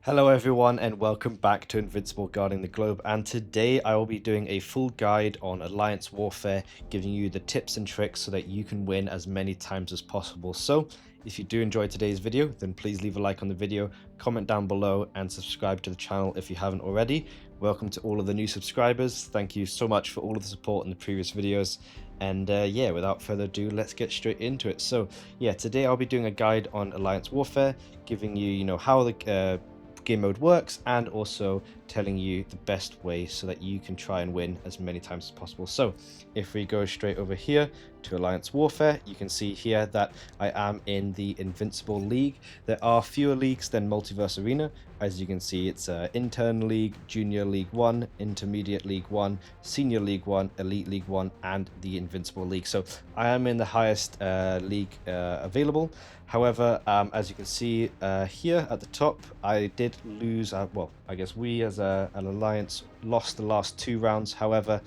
Hello everyone and welcome back to Invincible Guarding the Globe, and today I will be doing a full guide on Alliance Warfare, giving you the tips and tricks so that you can win as many times as possible. So if you do enjoy today's video, then please leave a like on the video, comment down below and subscribe to the channel if you haven't already. Welcome to all of the new subscribers. Thank you so much for all of the support in the previous videos. And yeah, without further ado, let's get straight into it. So yeah, today I'll be doing a guide on Alliance Warfare, giving you, how the game mode works, and also telling you the best way so that you can try and win as many times as possible. So if we go straight over here to Alliance Warfare, you can see here that I am in the Invincible League. There are fewer leagues than Multiverse Arena. As you can see, it's Intern League, Junior League 1, Intermediate League 1, Senior League 1, Elite League 1, and the Invincible League. So I am in the highest league available. However, as you can see here at the top, I did lose, well, I guess we as an alliance lost the last 2 rounds. However,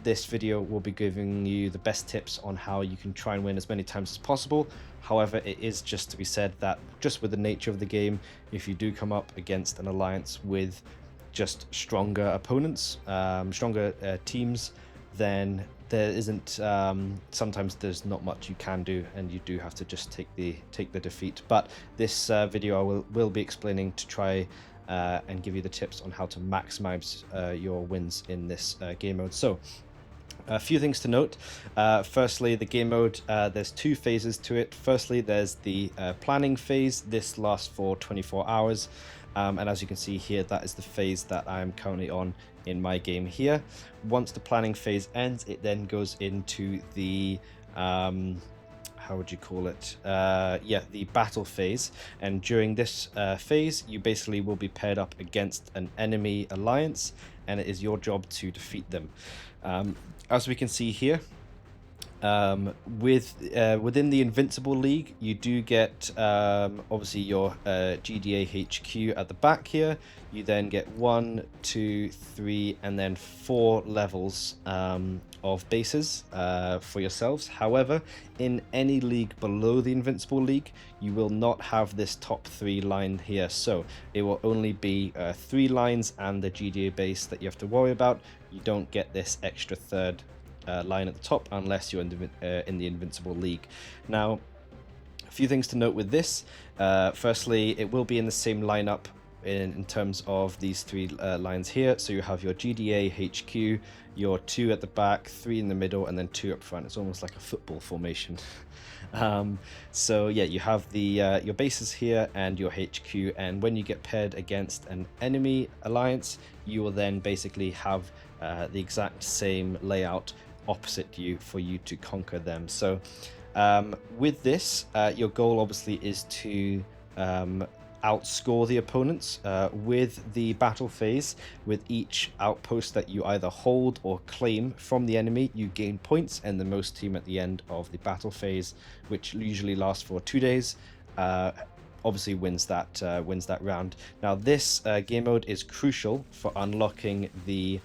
this video will be giving you the best tips on how you can try and win as many times as possible. However, it is just to be said that just with the nature of the game, if you do come up against an alliance with just stronger opponents, stronger teams, then there isn't sometimes there's not much you can do, and you do have to just take the defeat. But this video I will be explaining to try and give you the tips on how to maximize your wins in this game mode. So a few things to note. Firstly, the game mode, there's 2 phases to it. Firstly, there's the planning phase. This lasts for 24 hours. And as you can see here, that is the phase that I'm currently on in my game here. Once the planning phase ends, it then goes into the how would you call it? Yeah, the battle phase. And during this phase, you basically will be paired up against an enemy alliance, and it is your job to defeat them. As we can see here, within the Invincible League, you do get obviously your GDA HQ at the back here. You then get 1, 2, 3, and then 4 levels of bases for yourselves. However, in any league below the Invincible League, you will not have this top 3 line here. So it will only be 3 lines and the GDA base that you have to worry about. You don't get this extra third line at the top unless you're in the Invincible League. Now, a few things to note with this. Firstly, it will be in the same lineup in terms of these 3 lines here. So you have your GDA HQ, your 2 at the back, 3 in the middle, and then 2 up front. It's almost like a football formation. So yeah, you have the your bases here and your HQ, and when you get paired against an enemy alliance, you will then basically have the exact same layout opposite you for you to conquer them. So with this, your goal obviously is to outscore the opponents. With the battle phase, with each outpost that you either hold or claim from the enemy, you gain points, and the most team at the end of the battle phase, which usually lasts for 2 days, obviously wins that round. Now this game mode is crucial for unlocking the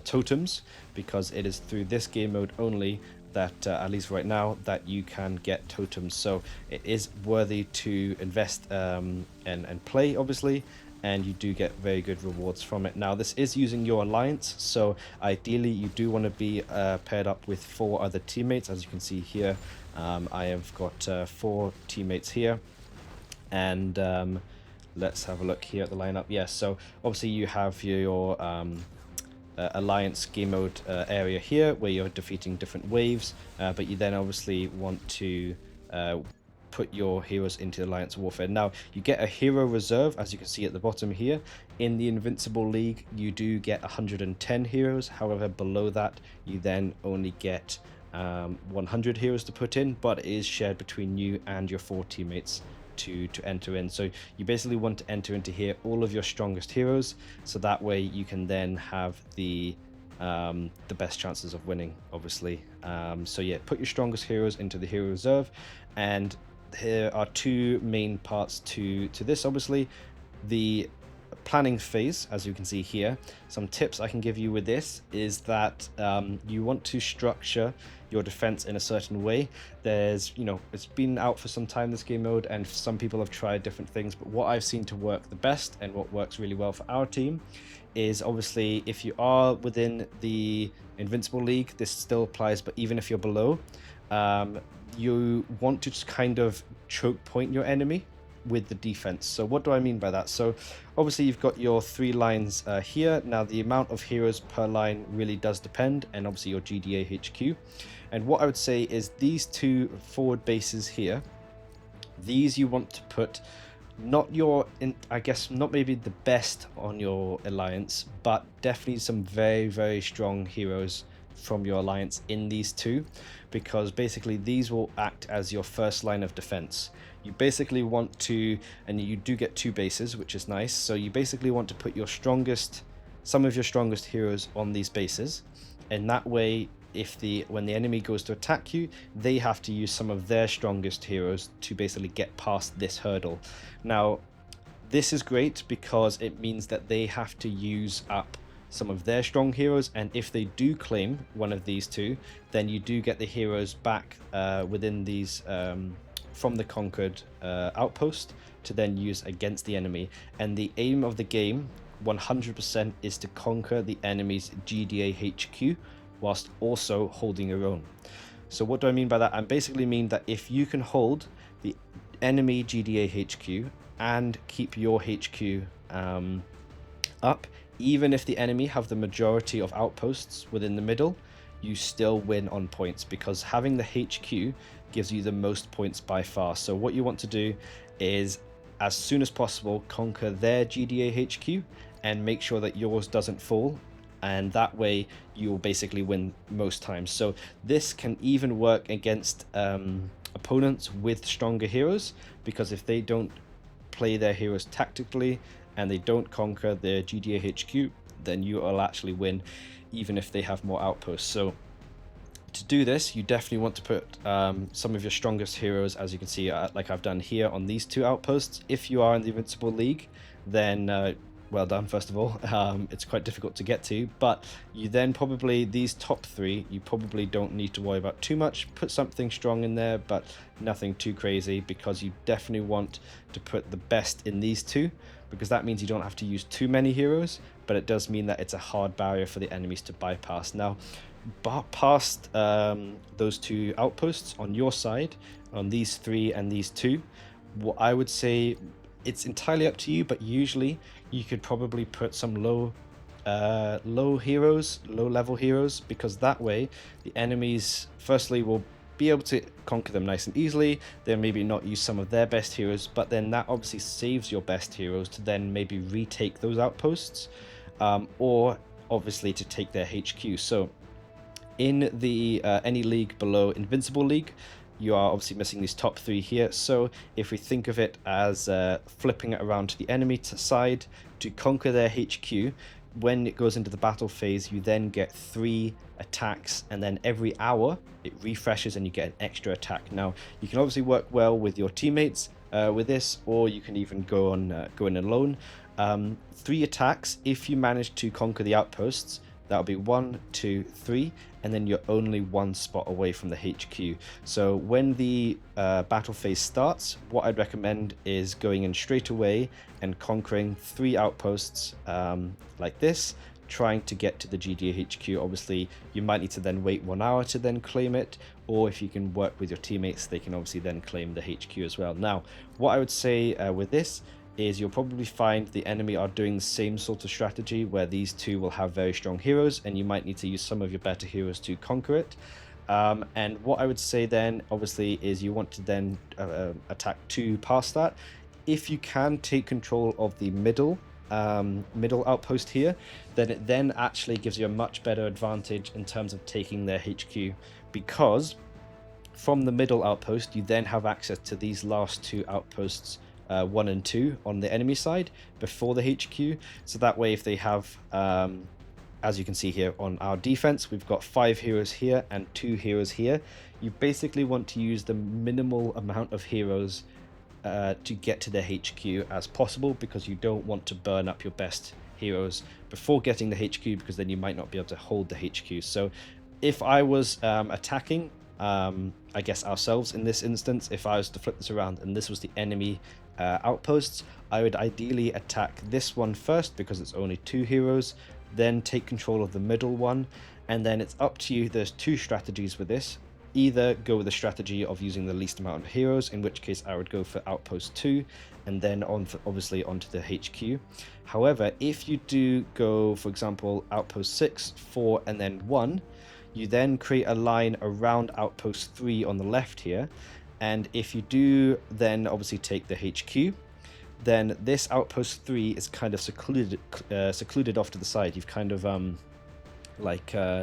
totems, because it is through this game mode only that at least right now that you can get totems. So it is worthy to invest and play, obviously, and you do get very good rewards from it. Now this is using your alliance, so ideally you do want to be paired up with 4 other teammates. As you can see here, I have got 4 teammates here, and let's have a look here at the lineup. Yes, so obviously you have your alliance game mode area here where you're defeating different waves, but you then obviously want to put your heroes into alliance warfare. Now you get a hero reserve, as you can see at the bottom here. In the Invincible League, you do get 110 heroes. However, below that you then only get 100 heroes to put in, but it is shared between you and your 4 teammates to enter in. So you basically want to enter into here all of your strongest heroes, so that way you can then have the best chances of winning, obviously. So yeah, put your strongest heroes into the hero reserve, and here are 2 main parts to this. Obviously, the planning phase, as you can see here. Some tips I can give you with this is that you want to structure your defense in a certain way. There's, it's been out for some time, this game mode, and some people have tried different things, but what I've seen to work the best and what works really well for our team is, obviously, if you are within the Invincible League, this still applies, but even if you're below, you want to just kind of choke point your enemy with the defense. So what do I mean by that? So obviously you've got your 3 lines here. Now the amount of heroes per line really does depend, and obviously your GDA HQ. And what I would say is these 2 forward bases here, these you want to put not your, I guess not maybe the best on your alliance, but definitely some very, very strong heroes from your alliance in these 2, because basically these will act as your first line of defense. You basically want to, and you do get 2 bases, which is nice, so you basically want to put some of your strongest heroes on these bases, and that way when the enemy goes to attack you, they have to use some of their strongest heroes to basically get past this hurdle. Now this is great because it means that they have to use up some of their strong heroes, and if they do claim one of these 2, then you do get the heroes back within these from the conquered outpost to then use against the enemy. And the aim of the game 100% is to conquer the enemy's GDA HQ whilst also holding your own. So what do I mean by that? I basically mean that if you can hold the enemy GDA HQ and keep your HQ up, even if the enemy have the majority of outposts within the middle, you still win on points, because having the HQ gives you the most points by far. So what you want to do is, as soon as possible, conquer their GDA HQ and make sure that yours doesn't fall, and that way you'll basically win most times. So this can even work against opponents with stronger heroes, because if they don't play their heroes tactically and they don't conquer their GDA HQ, then you will actually win even if they have more outposts. So to do this, you definitely want to put some of your strongest heroes, as you can see, like I've done here on these 2 outposts. If you are in the Invincible League, then well done, first of all. It's quite difficult to get to, but you then probably, these top 3, you probably don't need to worry about too much. Put something strong in there, but nothing too crazy, because you definitely want to put the best in these 2, because that means you don't have to use too many heroes, but it does mean that it's a hard barrier for the enemies to bypass. Now, past those 2 outposts on your side, on these 3 and these 2, what I would say, it's entirely up to you, but usually you could probably put some low level heroes, because that way the enemies firstly will be able to conquer them nice and easily. They'll maybe not use some of their best heroes, but then that obviously saves your best heroes to then maybe retake those outposts, or obviously to take their HQ. So in the any league below Invincible League, you are obviously missing these top 3 here. So if we think of it as flipping it around to the enemy side to conquer their HQ, when it goes into the battle phase, you then get 3 attacks, and then every hour it refreshes and you get an extra attack. Now you can obviously work well with your teammates with this, or you can even go in alone. 3 attacks if you manage to conquer the outposts. That'll be 1, 2, 3, and then you're only 1 spot away from the HQ. So when the battle phase starts, what I'd recommend is going in straight away and conquering 3 outposts like this, trying to get to the GDA HQ. Obviously, you might need to then wait 1 hour to then claim it, or if you can work with your teammates, they can obviously then claim the HQ as well. Now, what I would say with this is you'll probably find the enemy are doing the same sort of strategy, where these 2 will have very strong heroes, and you might need to use some of your better heroes to conquer it. And what I would say then, obviously, is you want to then attack 2 past that. If you can take control of the middle outpost here, then it then actually gives you a much better advantage in terms of taking their HQ, because from the middle outpost, you then have access to these last 2 outposts, 1 and 2 on the enemy side before the HQ. So that way, if they have, as you can see here on our defense, we've got 5 heroes here and 2 heroes here. You basically want to use the minimal amount of heroes to get to their HQ as possible, because you don't want to burn up your best heroes before getting the HQ, because then you might not be able to hold the HQ. So if I was attacking, I guess ourselves in this instance, if I was to flip this around and this was the enemy outposts, I would ideally attack this one first because it's only 2 heroes, then take control of the middle one, and then it's up to you. There's 2 strategies with this. Either go with the strategy of using the least amount of heroes, in which case I would go for outpost 2 and then on for, obviously onto the HQ. However, if you do go, for example, outpost 6, 4 and then 1, you then create a line around outpost 3 on the left here, and if you do then obviously take the HQ, then this outpost 3 is kind of secluded off to the side. You've kind of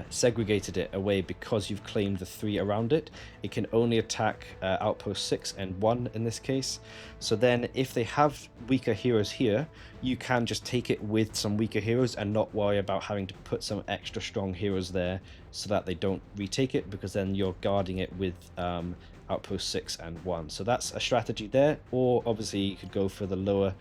segregated it away because you've claimed the 3 around it. It can only attack outpost 6 and 1 in this case. So then if they have weaker heroes here, you can just take it with some weaker heroes and not worry about having to put some extra strong heroes there so that they don't retake it, because then you're guarding it with outpost 6 and 1. So that's a strategy there. Or obviously you could go for the lower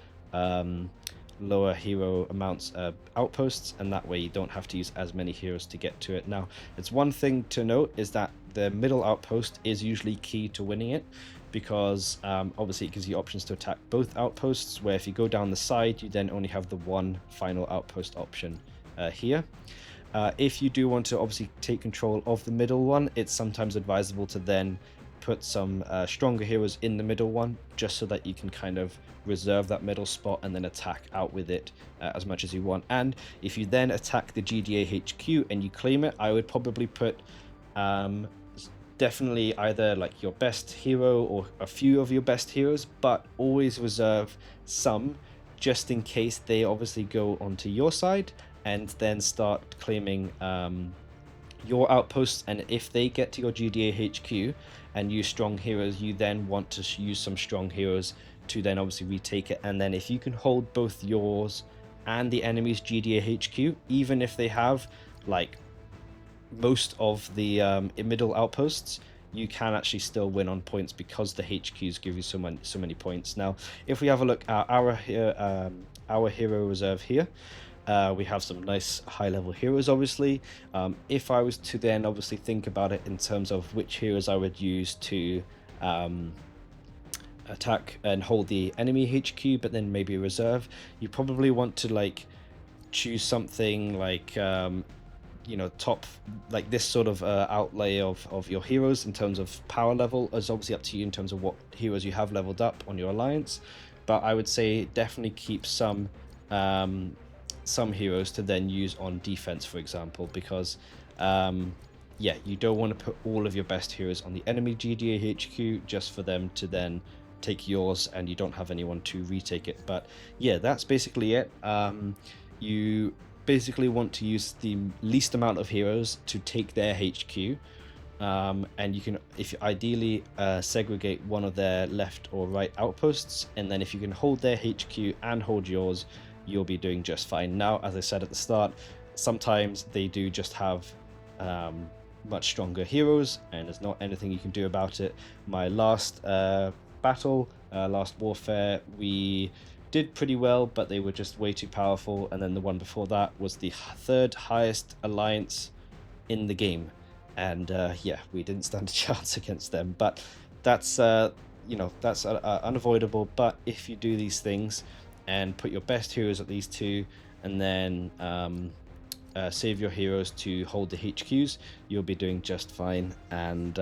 hero amounts outposts, and that way you don't have to use as many heroes to get to it. Now, it's one thing to note is that the middle outpost is usually key to winning it, because obviously it gives you options to attack both outposts, where if you go down the side you then only have the one final outpost option here. If you do want to obviously take control of the middle one, it's sometimes advisable to then put some stronger heroes in the middle one, just so that you can kind of reserve that middle spot and then attack out with it as much as you want. And if you then attack the GDA HQ and you claim it, I would probably put definitely either like your best hero or a few of your best heroes, but always reserve some just in case they obviously go onto your side and then start claiming your outposts. And if they get to your GDA HQ and use strong heroes, you then want to use some strong heroes to then obviously retake it. And then if you can hold both yours and the enemy's GDA HQ, even if they have like most of the middle outposts, you can actually still win on points because the HQs give you so many points. Now, if we have a look at our hero reserve here, we have some nice high-level heroes, obviously. If I was to then obviously think about it in terms of which heroes I would use to attack and hold the enemy HQ, but then maybe reserve, you probably want to like choose something like top, like this sort of outlay of your heroes in terms of power level. Is obviously up to you in terms of what heroes you have leveled up on your alliance, but I would say definitely keep some heroes to then use on defense, for example, because yeah, you don't want to put all of your best heroes on the enemy GDA HQ just for them to then take yours and you don't have anyone to retake it. But yeah, that's basically it. You basically want to use the least amount of heroes to take their HQ, and you can, if you ideally segregate one of their left or right outposts, and then if you can hold their HQ and hold yours, you'll be doing just fine. Now, as I said at the start, sometimes they do just have much stronger heroes and there's not anything you can do about it. My last battle, last warfare, we did pretty well, but they were just way too powerful, and then the one before that was the third highest alliance in the game, and yeah, we didn't stand a chance against them. But that's that's unavoidable. But if you do these things and put your best heroes at these two, and then save your heroes to hold the HQs, you'll be doing just fine. And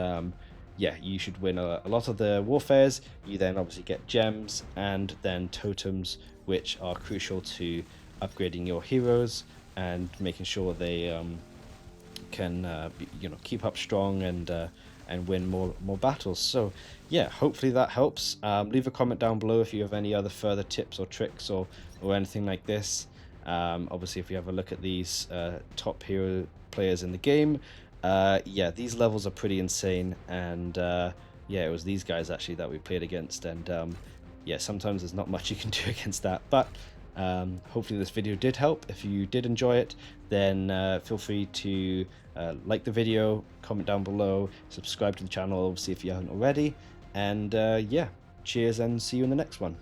yeah, you should win a lot of the warfares. You then obviously get gems and then totems, which are crucial to upgrading your heroes and making sure they can keep up strong and win more battles. So yeah, hopefully that helps. Leave a comment down below if you have any other further tips or tricks or anything like this. Obviously, if we have a look at these top hero players in the game, yeah, these levels are pretty insane. And yeah, it was these guys actually that we played against, and yeah, sometimes there's not much you can do against that. But hopefully this video did help. If you did enjoy it, then feel free to like the video, comment down below, subscribe to the channel obviously if you haven't already, and yeah, cheers and see you in the next one.